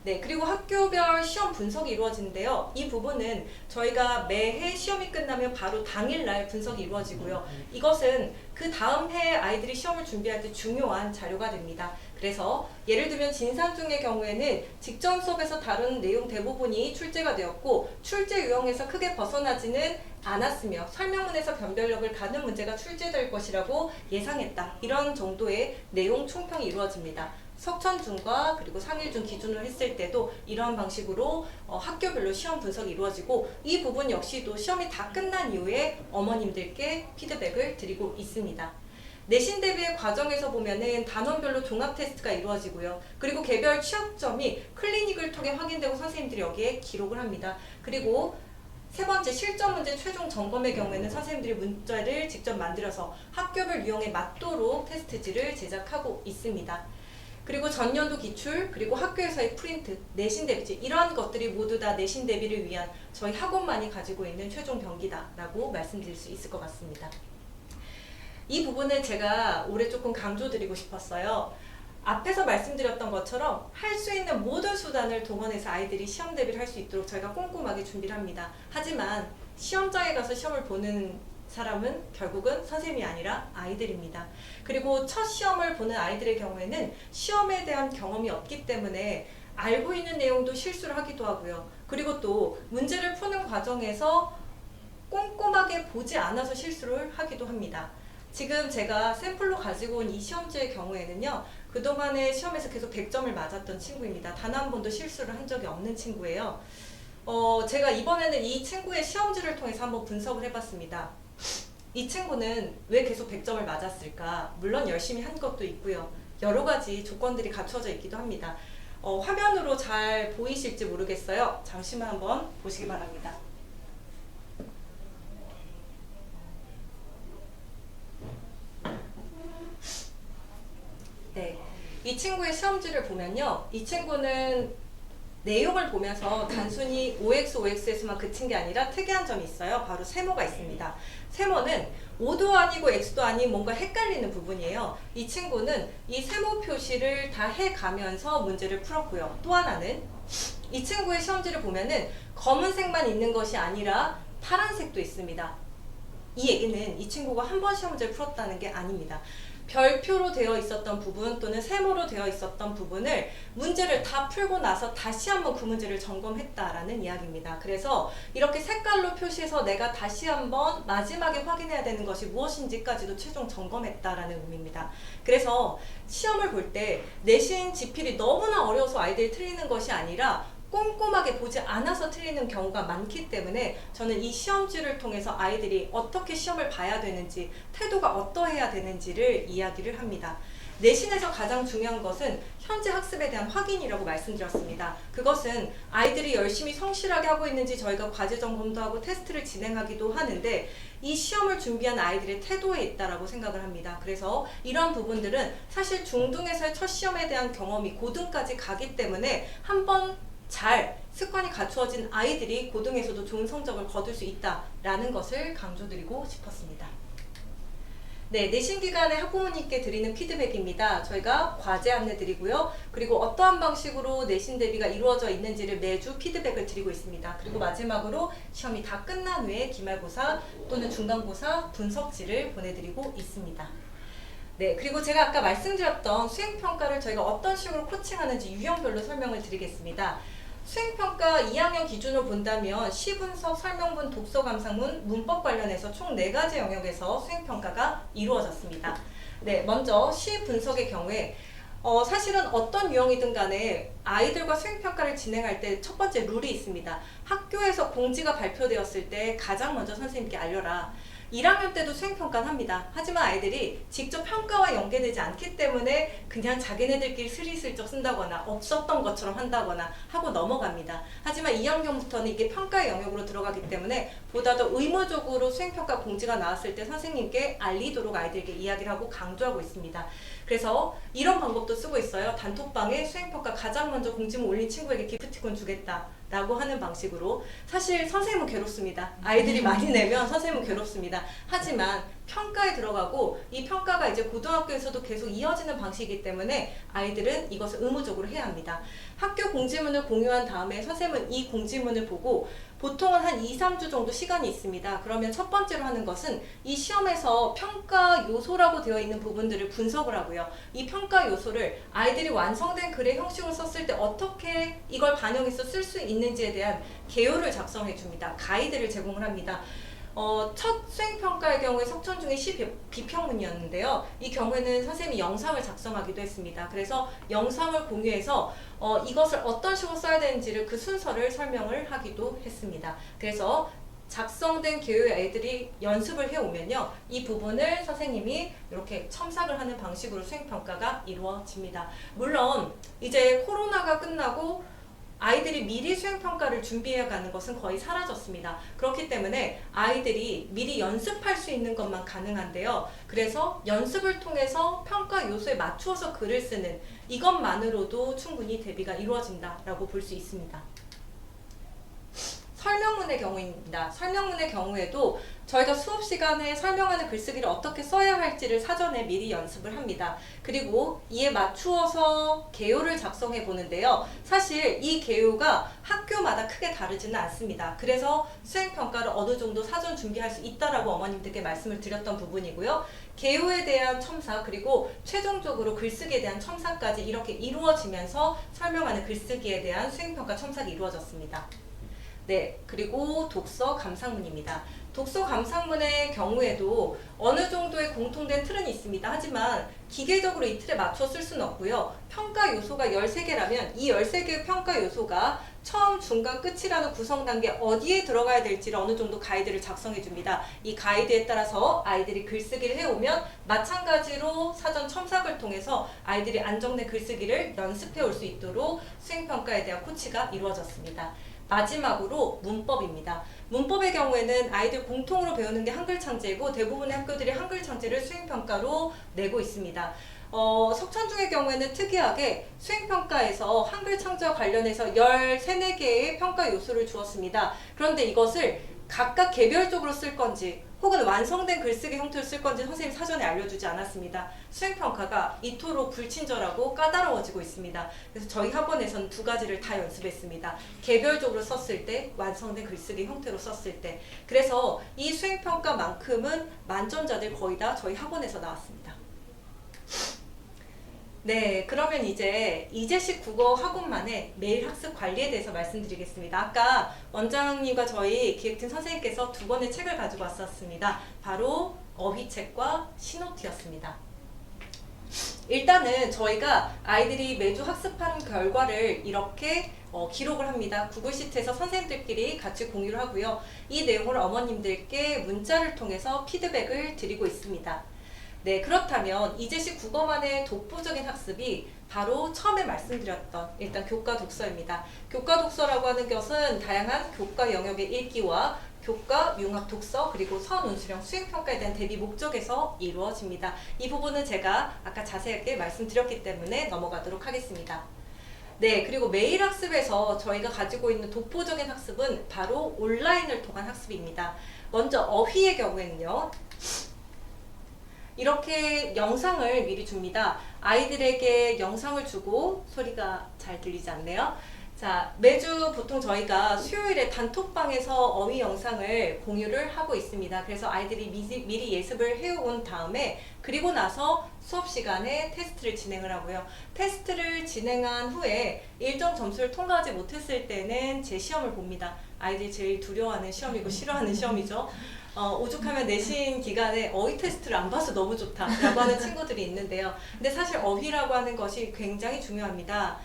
네, 그리고 학교별 시험 분석이 이루어지는데요. 이 부분은 저희가 매해 시험이 끝나면 바로 당일날 분석이 이루어지고요. 이것은 그 다음 해 아이들이 시험을 준비할 때 중요한 자료가 됩니다. 그래서 예를 들면 진산중의 경우에는 직전 수업에서 다룬 내용 대부분이 출제가 되었고 출제 유형에서 크게 벗어나지는 않았으며 설명문에서 변별력을 가는 문제가 출제될 것이라고 예상했다. 이런 정도의 내용 총평이 이루어집니다. 석천중과 그리고 상일중 기준으로 했을 때도 이러한 방식으로 학교별로 시험 분석이 이루어지고 이 부분 역시도 시험이 다 끝난 이후에 어머님들께 피드백을 드리고 있습니다. 내신 대비의 과정에서 보면은 단원별로 종합 테스트가 이루어지고요. 그리고 개별 취약점이 클리닉을 통해 확인되고 선생님들이 여기에 기록을 합니다. 그리고 세 번째, 실전 문제 최종 점검의 경우에는 선생님들이 문제를 직접 만들어서 학교별 유형에 맞도록 테스트지를 제작하고 있습니다. 그리고 전년도 기출, 그리고 학교에서의 프린트, 내신 대비지 이러한 것들이 모두 다 내신 대비를 위한 저희 학원만이 가지고 있는 최종 병기다라고 말씀드릴 수 있을 것 같습니다. 이 부분을 제가 올해 조금 강조드리고 싶었어요. 앞에서 말씀드렸던 것처럼 할 수 있는 모든 수단을 동원해서 아이들이 시험 대비를 할 수 있도록 저희가 꼼꼼하게 준비를 합니다. 하지만 시험장에 가서 시험을 보는 사람은 결국은 선생님이 아니라 아이들입니다. 그리고 첫 시험을 보는 아이들의 경우에는 시험에 대한 경험이 없기 때문에 알고 있는 내용도 실수를 하기도 하고요. 그리고 또 문제를 푸는 과정에서 꼼꼼하게 보지 않아서 실수를 하기도 합니다. 지금 제가 샘플로 가지고 온 이 시험지의 경우에는요. 그동안에 시험에서 계속 100점을 맞았던 친구입니다. 단 한 번도 실수를 한 적이 없는 친구예요. 제가 이번에는 이 친구의 시험지를 통해서 한번 분석을 해봤습니다. 이 친구는 왜 계속 100점을 맞았을까? 물론 열심히 한 것도 있고요. 여러 가지 조건들이 갖춰져 있기도 합니다. 화면으로 잘 보이실지 모르겠어요. 잠시만 한번 보시기 바랍니다. 네, 이 친구의 시험지를 보면요. 이 친구는 내용을 보면서 단순히 OX, OX에서만 그친 게 아니라 특이한 점이 있어요. 바로 세모가 있습니다. 세모는 O도 아니고 X도 아닌 뭔가 헷갈리는 부분이에요. 이 친구는 이 세모 표시를 다 해가면서 문제를 풀었고요. 또 하나는 이 친구의 시험지를 보면은 검은색만 있는 것이 아니라 파란색도 있습니다. 이 얘기는 이 친구가 한 번 시험 문제를 풀었다는 게 아닙니다. 별표로 되어 있었던 부분 또는 세모로 되어 있었던 부분을 문제를 다 풀고 나서 다시 한번 그 문제를 점검했다라는 이야기입니다. 그래서 이렇게 색깔로 표시해서 내가 다시 한번 마지막에 확인해야 되는 것이 무엇인지까지도 최종 점검했다라는 의미입니다. 그래서 시험을 볼 때 내신 지필이 너무나 어려워서 아이들이 틀리는 것이 아니라 꼼꼼하게 보지 않아서 틀리는 경우가 많기 때문에 저는 이 시험지를 통해서 아이들이 어떻게 시험을 봐야 되는지, 태도가 어떠해야 되는지를 이야기를 합니다. 내신에서 가장 중요한 것은 현재 학습에 대한 확인이라고 말씀드렸습니다. 그것은 아이들이 열심히 성실하게 하고 있는지 저희가 과제 점검도 하고 테스트를 진행하기도 하는데 이 시험을 준비한 아이들의 태도에 있다라고 생각을 합니다. 그래서 이러한 부분들은 사실 중등에서의 첫 시험에 대한 경험이 고등까지 가기 때문에 한번 잘 습관이 갖추어진 아이들이 고등에서도 좋은 성적을 거둘 수 있다라는 것을 강조드리고 싶었습니다. 네, 내신 기간에 학부모님께 드리는 피드백입니다. 저희가 과제 안내 드리고요. 그리고 어떠한 방식으로 내신 대비가 이루어져 있는지를 매주 피드백을 드리고 있습니다. 그리고 마지막으로 시험이 다 끝난 후에 기말고사 또는 중간고사 분석지를 보내드리고 있습니다. 네, 그리고 제가 아까 말씀드렸던 수행평가를 저희가 어떤 식으로 코칭하는지 유형별로 설명을 드리겠습니다. 수행평가 2학년 기준으로 본다면 시분석, 설명문, 독서 감상문, 문법 관련해서 총 4가지 영역에서 수행평가가 이루어졌습니다. 네, 먼저 시 분석의 경우에 사실은 어떤 유형이든 간에 아이들과 수행평가를 진행할 때 첫 번째 룰이 있습니다. 학교에서 공지가 발표되었을 때 가장 먼저 선생님께 알려라. 1학년 때도 수행평가는 합니다. 하지만 아이들이 직접 평가와 연계되지 않기 때문에 그냥 자기네들끼리 스리슬쩍 쓴다거나 없었던 것처럼 한다거나 하고 넘어갑니다. 하지만 2학년부터는 이게 평가의 영역으로 들어가기 때문에 보다 더 의무적으로 수행평가 공지가 나왔을 때 선생님께 알리도록 아이들에게 이야기를 하고 강조하고 있습니다. 그래서 이런 방법도 쓰고 있어요. 단톡방에 수행평가 가장 먼저 공지문 올린 친구에게 기프티콘 주겠다 라고 하는 방식으로. 사실 선생님은 괴롭습니다. 아이들이 많이 내면 선생님은 괴롭습니다. 하지만 평가에 들어가고 이 평가가 이제 고등학교에서도 계속 이어지는 방식이기 때문에 아이들은 이것을 의무적으로 해야 합니다. 학교 공지문을 공유한 다음에 선생님은 이 공지문을 보고 보통은 한 2-3주 정도 시간이 있습니다. 그러면 첫 번째로 하는 것은 이 시험에서 평가 요소라고 되어 있는 부분들을 분석을 하고요. 이 평가 요소를 아이들이 완성된 글의 형식으로 썼을 때 어떻게 이걸 반영해서 쓸 수 있는지에 대한 개요를 작성해 줍니다. 가이드를 제공을 합니다. 첫 수행평가의 경우에 석천중의 시 비평문이었는데요. 이 경우에는 선생님이 영상을 작성하기도 했습니다. 그래서 영상을 공유해서 이것을 어떤 식으로 써야 되는지를 그 순서를 설명을 하기도 했습니다. 그래서 작성된 개요의 애들이 연습을 해오면요. 이 부분을 선생님이 이렇게 첨삭을 하는 방식으로 수행평가가 이루어집니다. 물론 이제 코로나가 끝나고 아이들이 미리 수행평가를 준비해 가는 것은 거의 사라졌습니다. 그렇기 때문에 아이들이 미리 연습할 수 있는 것만 가능한데요. 그래서 연습을 통해서 평가 요소에 맞추어서 글을 쓰는 이것만으로도 충분히 대비가 이루어진다라고 볼 수 있습니다. 설명문의 경우입니다. 설명문의 경우에도 저희가 수업 시간에 설명하는 글쓰기를 어떻게 써야 할지를 사전에 미리 연습을 합니다. 그리고 이에 맞추어서 개요를 작성해 보는데요. 사실 이 개요가 학교마다 크게 다르지는 않습니다. 그래서 수행평가를 어느 정도 사전 준비할 수 있다라고 어머님들께 말씀을 드렸던 부분이고요. 개요에 대한 첨삭 그리고 최종적으로 글쓰기에 대한 첨삭까지 이렇게 이루어지면서 설명하는 글쓰기에 대한 수행평가 첨삭이 이루어졌습니다. 네, 그리고 독서 감상문입니다. 독서 감상문의 경우에도 어느 정도의 공통된 틀은 있습니다. 하지만 기계적으로 이 틀에 맞춰 쓸 수는 없고요. 평가 요소가 13개라면 이 13개의 평가 요소가 처음, 중간, 끝이라는 구성 단계 어디에 들어가야 될지를 어느 정도 가이드를 작성해 줍니다. 이 가이드에 따라서 아이들이 글쓰기를 해오면 마찬가지로 사전 첨삭을 통해서 아이들이 안정된 글쓰기를 연습해 올 수 있도록 수행평가에 대한 코치가 이루어졌습니다. 마지막으로 문법입니다. 문법의 경우에는 아이들 공통으로 배우는 게 한글 창제이고 대부분의 학교들이 한글 창제를 수행평가로 내고 있습니다. 석천중의 경우에는 특이하게 수행평가에서 한글 창제와 관련해서 13, 14개의 평가 요소를 주었습니다. 그런데 이것을 각각 개별적으로 쓸 건지 혹은 완성된 글쓰기 형태로 쓸 건지 선생님이 사전에 알려주지 않았습니다. 수행평가가 이토록 불친절하고 까다로워지고 있습니다. 그래서 저희 학원에서는 2가지를 다 연습했습니다. 개별적으로 썼을 때, 완성된 글쓰기 형태로 썼을 때. 그래서 이 수행평가만큼은 만점자들 거의 다 저희 학원에서 나왔습니다. 네, 그러면 이제 이제식 국어 학원만의 매일 학습 관리에 대해서 말씀드리겠습니다. 아까 원장님과 저희 기획팀 선생님께서 2권의 책을 가지고 왔었습니다. 바로 어휘책과 시노트였습니다. 일단은 저희가 아이들이 매주 학습하는 결과를 이렇게 기록을 합니다. 구글 시트에서 선생님들끼리 같이 공유를 하고요. 이 내용을 어머님들께 문자를 통해서 피드백을 드리고 있습니다. 네, 그렇다면 이제식 국어만의 독보적인 학습이 바로 처음에 말씀드렸던 일단 교과 독서입니다. 교과 독서라고 하는 것은 다양한 교과 영역의 읽기와 교과, 융합 독서, 그리고 선운수령, 수행평가에 대한 대비 목적에서 이루어집니다. 이 부분은 제가 아까 자세하게 말씀드렸기 때문에 넘어가도록 하겠습니다. 네, 그리고 매일 학습에서 저희가 가지고 있는 독보적인 학습은 바로 온라인을 통한 학습입니다. 먼저 어휘의 경우에는요. 이렇게 영상을 미리 줍니다. 아이들에게 영상을 주고 소리가 잘 들리지 않네요. 자, 매주 보통 저희가 수요일에 단톡방에서 어휘 영상을 공유를 하고 있습니다. 그래서 아이들이 미리 예습을 해온 다음에 그리고 나서 수업 시간에 테스트를 진행을 하고요. 테스트를 진행한 후에 일정 점수를 통과하지 못했을 때는 제 시험을 봅니다. 아이들이 제일 두려워하는 시험이고 싫어하는 시험이죠. 오죽하면 내신 기간에 어휘 테스트를 안 봐서 너무 좋다라고 하는 친구들이 있는데요. 근데 사실 어휘라고 하는 것이 굉장히 중요합니다.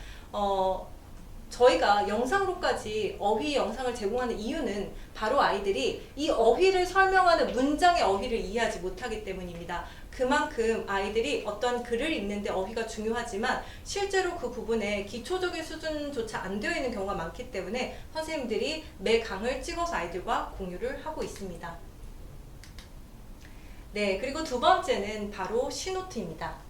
저희가 영상으로까지 어휘 영상을 제공하는 이유는 바로 아이들이 이 어휘를 설명하는 문장의 어휘를 이해하지 못하기 때문입니다. 그만큼 아이들이 어떤 글을 읽는데 어휘가 중요하지만 실제로 그 부분에 기초적인 수준조차 안 되어 있는 경우가 많기 때문에 선생님들이 매 강을 찍어서 아이들과 공유를 하고 있습니다. 네, 그리고 두 번째는 바로 시노트입니다.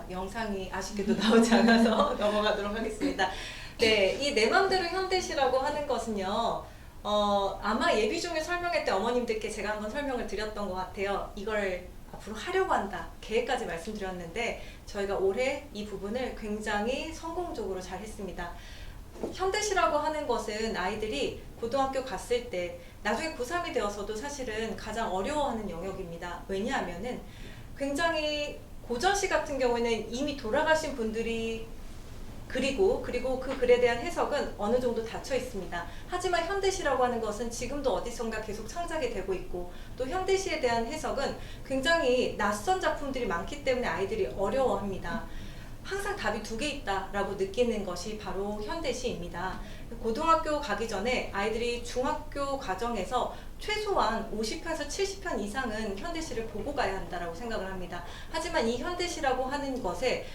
영상이 아쉽게도 나오지 않아서 넘어가도록 하겠습니다. 네, 이 내 맘대로 현대시라고 하는 것은요, 아마 예비 중에 설명회 때 어머님들께 제가 한번 설명을 드렸던 것 같아요. 이걸 앞으로 하려고 한다. 계획까지 말씀드렸는데 저희가 올해 이 부분을 굉장히 성공적으로 잘 했습니다. 현대시라고 하는 것은 아이들이 고등학교 갔을 때 나중에 고3이 되어서도 사실은 가장 어려워하는 영역입니다. 왜냐하면은 굉장히 고전시 같은 경우에는 이미 돌아가신 분들이 그리고 그 글에 대한 해석은 어느 정도 닫혀 있습니다. 하지만 현대시라고 하는 것은 지금도 어디선가 계속 창작이 되고 있고 또 현대시에 대한 해석은 굉장히 낯선 작품들이 많기 때문에 아이들이 어려워합니다. 항상 답이 두 개 있다라고 느끼는 것이 바로 현대시입니다. 고등학교 가기 전에 아이들이 중학교 과정에서 최소한 50편에서 70편 이상은 현대시를 보고 가야 한다라고 생각을 합니다. 하지만 이 현대시라고 하는 것에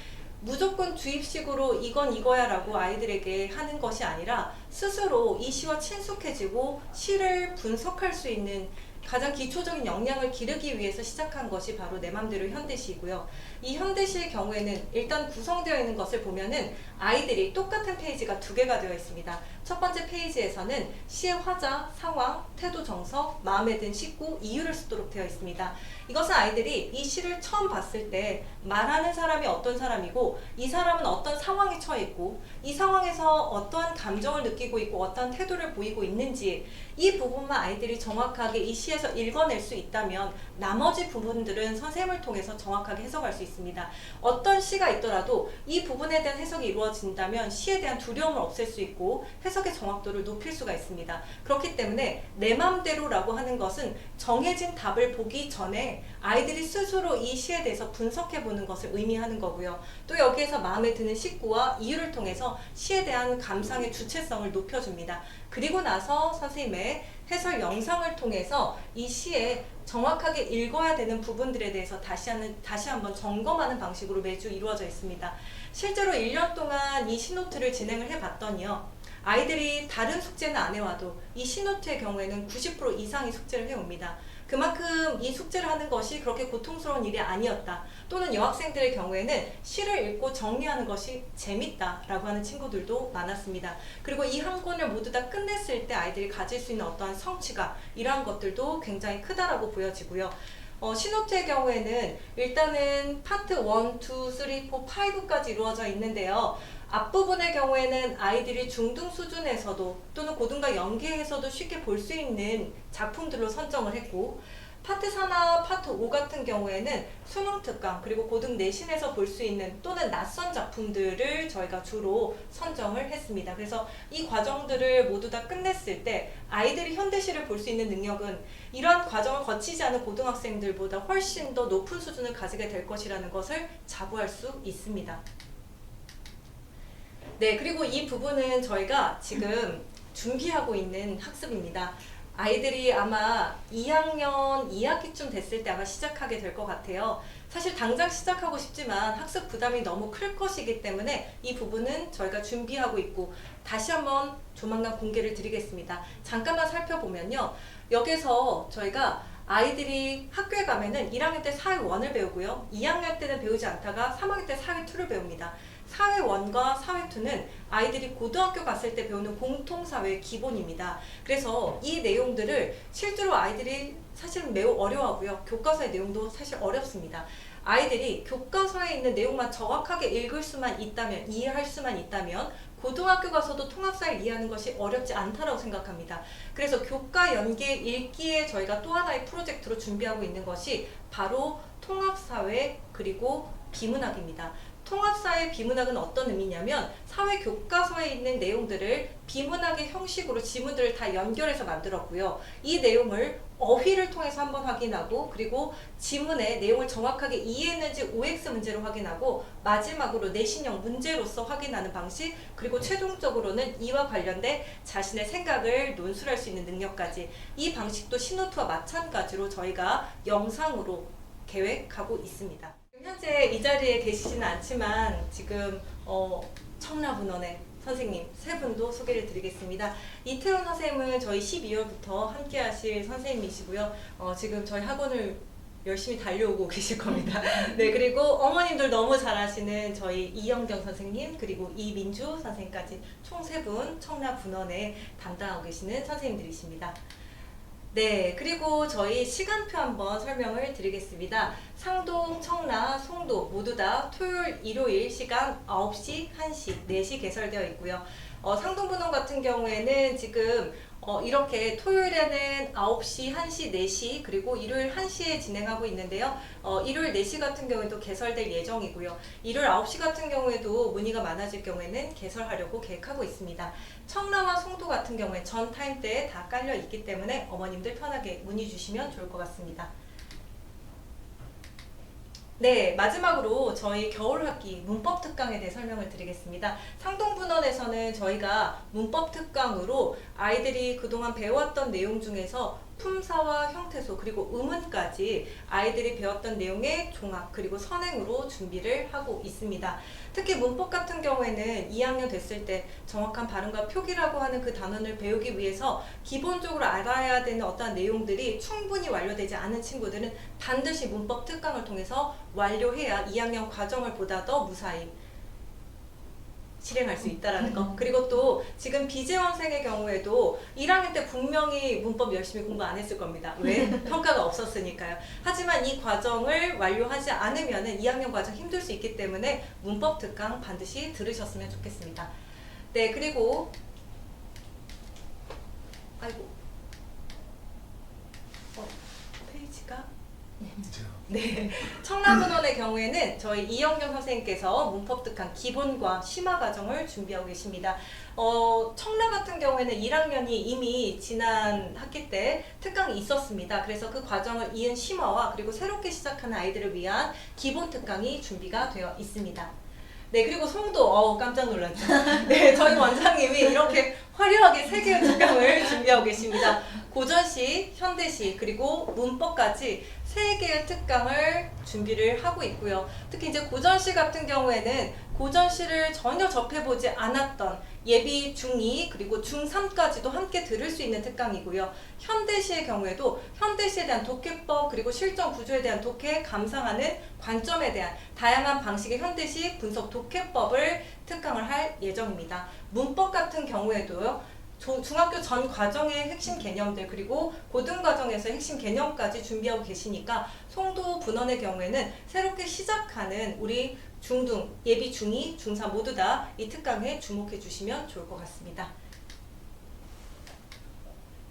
무조건 주입식으로 이건 이거야 라고 아이들에게 하는 것이 아니라 스스로 이 시와 친숙해지고 시를 분석할 수 있는 가장 기초적인 역량을 기르기 위해서 시작한 것이 바로 내 맘대로 현대시이고요. 이 현대시의 경우에는 일단 구성되어 있는 것을 보면은 아이들이 똑같은 페이지가 두 개가 되어 있습니다. 첫 번째 페이지에서는 시의 화자, 상황, 태도, 정서, 마음에 든 식구, 이유를 쓰도록 되어 있습니다. 이것은 아이들이 이 시를 처음 봤을 때 말하는 사람이 어떤 사람이고 이 사람은 어떤 상황에 처해 있고 이 상황에서 어떠한 감정을 느끼고 있고 어떤 태도를 보이고 있는지 이 부분만 아이들이 정확하게 이 시에서 읽어낼 수 있다면 나머지 부분들은 선생님을 통해서 정확하게 해석할 수 있습니다. 어떤 시가 있더라도 이 부분에 대한 해석이 이루어진다면 시에 대한 두려움을 없앨 수 있고 해석의 정확도를 높일 수가 있습니다. 그렇기 때문에 내 맘대로라고 하는 것은 정해진 답을 보기 전에 아이들이 스스로 이 시에 대해서 분석해보는 것을 의미하는 거고요. 또 여기에서 마음에 드는 식구와 이유를 통해서 시에 대한 감상의 주체성을 높여줍니다. 그리고 나서 선생님의 해설 영상을 통해서 이 시에 정확하게 읽어야 되는 부분들에 대해서 다시 한번 점검하는 방식으로 매주 이루어져 있습니다. 실제로 1년 동안 이 시노트를 진행을 해봤더니요. 아이들이 다른 숙제는 안 해와도 이 시노트의 경우에는 90% 이상이 숙제를 해옵니다. 그만큼 이 숙제를 하는 것이 그렇게 고통스러운 일이 아니었다. 또는 여학생들의 경우에는 시를 읽고 정리하는 것이 재밌다라고 하는 친구들도 많았습니다. 그리고 이 한 권을 모두 다 끝냈을 때 아이들이 가질 수 있는 어떠한 성취감, 이러한 것들도 굉장히 크다라고 보여지고요. 시노트의 경우에는 일단은 파트 1, 2, 3, 4, 5까지 이루어져 있는데요. 앞부분의 경우에는 아이들이 중등 수준에서도 또는 고등과 연계해서도 쉽게 볼 수 있는 작품들로 선정을 했고 파트 4나 파트 5 같은 경우에는 수능 특강 그리고 고등 내신에서 볼 수 있는 또는 낯선 작품들을 저희가 주로 선정을 했습니다. 그래서 이 과정들을 모두 다 끝냈을 때 아이들이 현대시를 볼 수 있는 능력은 이러한 과정을 거치지 않은 고등학생들보다 훨씬 더 높은 수준을 가지게 될 것이라는 것을 자부할 수 있습니다. 네, 그리고 이 부분은 저희가 지금 준비하고 있는 학습입니다. 아이들이 아마 2학년 2학기쯤 됐을 때 아마 시작하게 될 것 같아요. 사실 당장 시작하고 싶지만 학습 부담이 너무 클 것이기 때문에 이 부분은 저희가 준비하고 있고 다시 한번 조만간 공개를 드리겠습니다. 잠깐만 살펴보면요. 여기서 저희가 아이들이 학교에 가면은 1학년 때 사회 1을 배우고요. 2학년 때는 배우지 않다가 3학년 때 사회 2를 배웁니다. 사회 1과 사회 2는 아이들이 고등학교 갔을 때 배우는 공통사회의 기본입니다. 그래서 이 내용들을 실제로 아이들이 사실은 매우 어려워하고요. 교과서의 내용도 사실 어렵습니다. 아이들이 교과서에 있는 내용만 정확하게 읽을 수만 있다면, 이해할 수만 있다면 고등학교 가서도 통합사회를 이해하는 것이 어렵지 않다고 생각합니다. 그래서 교과 연계 읽기에 저희가 또 하나의 프로젝트로 준비하고 있는 것이 바로 통합사회 그리고 비문학입니다. 통합사회 비문학은 어떤 의미냐면 사회 교과서에 있는 내용들을 비문학의 형식으로 지문들을 다 연결해서 만들었고요. 이 내용을 어휘를 통해서 한번 확인하고 그리고 지문의 내용을 정확하게 이해했는지 OX 문제로 확인하고 마지막으로 내신형 문제로서 확인하는 방식 그리고 최종적으로는 이와 관련된 자신의 생각을 논술할 수 있는 능력까지 이 방식도 시노트와 마찬가지로 저희가 영상으로 계획하고 있습니다. 현재 이 자리에 계시지는 않지만 지금 청라문헌의 선생님 세 분도 소개를 드리겠습니다. 이태원 선생님은 저희 12월부터 함께 하실 선생님이시고요. 지금 저희 학원을 열심히 달려오고 계실 겁니다. 네, 그리고 어머님들 너무 잘하시는 저희 이영경 선생님 그리고 이민주 선생님까지 총 세 분 청라문헌에 담당하고 계시는 선생님들이십니다. 네, 그리고 저희 시간표 한번 설명을 드리겠습니다. 상동, 청라, 송도 모두 다 토요일, 일요일 시간 9시, 1시, 4시 개설되어 있고요. 상동문헌 같은 경우에는 지금 이렇게 토요일에는 9시, 1시, 4시 그리고 일요일 1시에 진행하고 있는데요. 일요일 4시 같은 경우에도 개설될 예정이고요. 일요일 9시 같은 경우에도 문의가 많아질 경우에는 개설하려고 계획하고 있습니다. 청라와 송도 같은 경우에 전 타임대에 다 깔려 있기 때문에 어머님들 편하게 문의 주시면 좋을 것 같습니다. 네, 마지막으로 저희 겨울학기 문법 특강에 대해 설명을 드리겠습니다. 상동문헌에서는 저희가 문법 특강으로 아이들이 그동안 배워왔던 내용 중에서 품사와 형태소 그리고 의문까지 아이들이 배웠던 내용의 종합 그리고 선행으로 준비를 하고 있습니다. 특히 문법 같은 경우에는 2학년 됐을 때 정확한 발음과 표기라고 하는 그 단원을 배우기 위해서 기본적으로 알아야 되는 어떠한 내용들이 충분히 완료되지 않은 친구들은 반드시 문법 특강을 통해서 완료해야 2학년 과정을 보다 더 무사히 실행할 수 있다라는 거. 그리고 또 지금 비재원생의 경우에도 1학년 때 분명히 문법 열심히 공부 안 했을 겁니다. 왜? 평가가 없었으니까요. 하지만 이 과정을 완료하지 않으면 2학년 과정 힘들 수 있기 때문에 문법 특강 반드시 들으셨으면 좋겠습니다. 네, 그리고 아이고 페이지가 네, 청라문헌의 경우에는 저희 이영경 선생님께서 문법특강 기본과 심화 과정을 준비하고 계십니다. 청라 같은 경우에는 1학년이 이미 지난 학기 때 특강이 있었습니다. 그래서 그 과정을 이은 심화와 그리고 새롭게 시작하는 아이들을 위한 기본 특강이 준비가 되어 있습니다. 네, 그리고 송도 깜짝 놀랐죠. 네, 저희 원장님이 이렇게 화려하게 3개의 특강을 준비하고 계십니다. 고전시, 현대시, 그리고 문법까지 3개의 특강을 준비를 하고 있고요. 특히 이제 고전시 같은 경우에는 고전시를 전혀 접해보지 않았던 예비 중2 그리고 중3까지도 함께 들을 수 있는 특강이고요. 현대시의 경우에도 현대시에 대한 독해법 그리고 실전 구조에 대한 독해, 감상하는 관점에 대한 다양한 방식의 현대시 분석 독해법을 특강을 할 예정입니다. 문법 같은 경우에도요. 중학교 전 과정의 핵심 개념들 그리고 고등과정에서 핵심 개념까지 준비하고 계시니까 송도 분원의 경우에는 새롭게 시작하는 우리 중등, 예비 중2, 중3 모두 다 이 특강에 주목해 주시면 좋을 것 같습니다.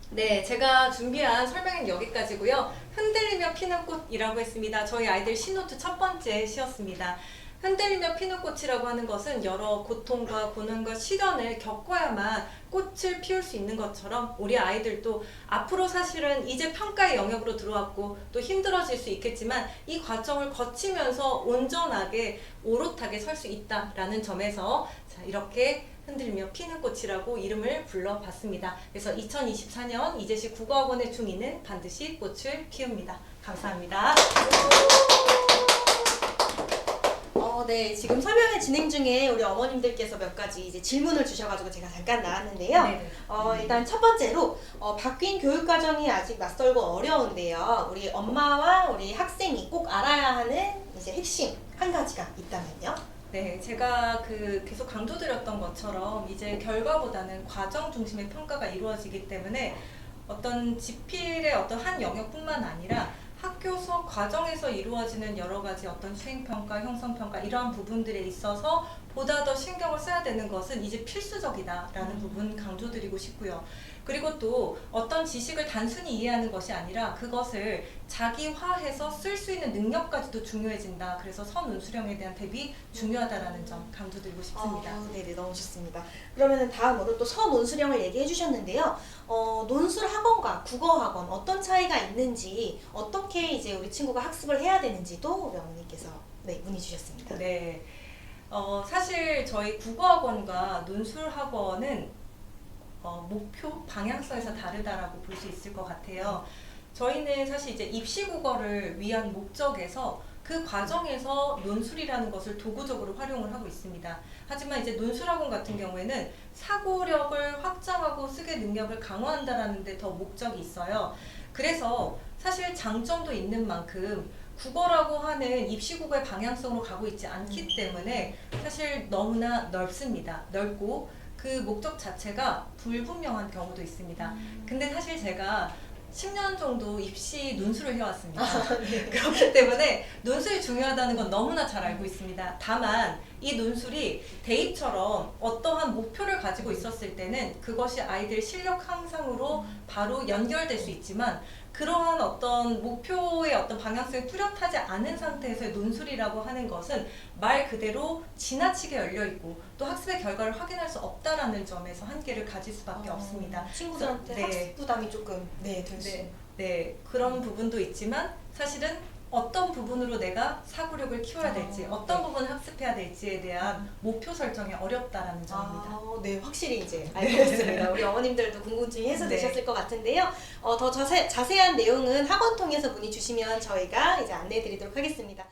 네, 제가 준비한 설명은 여기까지고요. 흔들리며 피는 꽃이라고 했습니다. 저희 아이들 시노트 첫 번째 시였습니다. 흔들리며 피는 꽃이라고 하는 것은 여러 고통과 고난과 시련을 겪어야만 꽃을 피울 수 있는 것처럼 우리 아이들도 앞으로 사실은 이제 평가의 영역으로 들어왔고 또 힘들어질 수 있겠지만 이 과정을 거치면서 온전하게 오롯하게 설 수 있다라는 점에서 자, 이렇게 흔들리며 피는 꽃이라고 이름을 불러봤습니다. 그래서 2024년 이재시 국어학원의 중2는 반드시 꽃을 피웁니다. 감사합니다. 네, 지금 설명회 진행 중에 우리 어머님들께서 몇 가지 이제 질문을 주셔가지고 제가 잠깐 나왔는데요. 네네. 일단 첫 번째로 바뀐 교육 과정이 아직 낯설고 어려운데요. 우리 엄마와 우리 학생이 꼭 알아야 하는 이제 핵심 한 가지가 있다면요? 네, 제가 계속 강조드렸던 것처럼 이제 결과보다는 과정 중심의 평가가 이루어지기 때문에 어떤 지필의 어떤 한 영역뿐만 아니라 학교서 과정에서 이루어지는 여러 가지 어떤 수행평가, 형성평가 이러한 부분들에 있어서 보다 더 신경을 써야 되는 것은 이제 필수적이다라는 부분 강조드리고 싶고요. 그리고 또 어떤 지식을 단순히 이해하는 것이 아니라 그것을 자기화해서 쓸 수 있는 능력까지도 중요해진다. 그래서 선운수령에 대한 대비 중요하다라는 점 강조드리고 싶습니다. 네네, 너무 좋습니다. 그러면 다음으로 또 서논수령을 얘기해 주셨는데요. 논술 학원과 국어 학원 어떤 차이가 있는지, 어떻게 이제 우리 친구가 학습을 해야 되는지도 우리 어머니께서 문의 주셨습니다. 네. 사실 저희 국어학원과 논술학원은 목표, 방향성에서 다르다라고 볼 수 있을 것 같아요. 저희는 사실 이제 입시국어를 위한 목적에서 그 과정에서 논술이라는 것을 도구적으로 활용을 하고 있습니다. 하지만 이제 논술학원 같은 경우에는 사고력을 확장하고 쓰게 능력을 강화한다라는 데 더 목적이 있어요. 그래서 사실 장점도 있는 만큼 국어라고 하는 입시국어의 방향성으로 가고 있지 않기 때문에 사실 너무나 넓습니다. 넓고 그 목적 자체가 불분명한 경우도 있습니다. 근데 사실 제가 10년 정도 입시 논술을 해왔습니다. 그렇기 때문에 논술이 중요하다는 건 너무나 잘 알고 있습니다. 다만 이 논술이 대입처럼 어떠한 목표를 가지고 있었을 때는 그것이 아이들 실력 향상으로 바로 연결될 수 있지만 그러한 어떤 목표의 어떤 방향성이 뚜렷하지 않은 상태에서의 논술이라고 하는 것은 말 그대로 지나치게 열려있고 또 학습의 결과를 확인할 수 없다라는 점에서 한계를 가질 수밖에 없습니다. 친구들한테 네. 학습 부담이 조금 될 수. 네, 그런 부분도 있지만 사실은 어떤 부분으로 내가 사고력을 키워야 될지 어떤 부분을 학습해야 될지에 대한 목표 설정이 어렵다라는 점입니다. 네, 확실히 이제 알고 있습니다. 우리 어머님들도 궁금증이 해소되셨을 것 같은데요. 더 자세한 내용은 학원 통해서 문의 주시면 저희가 이제 안내해 드리도록 하겠습니다.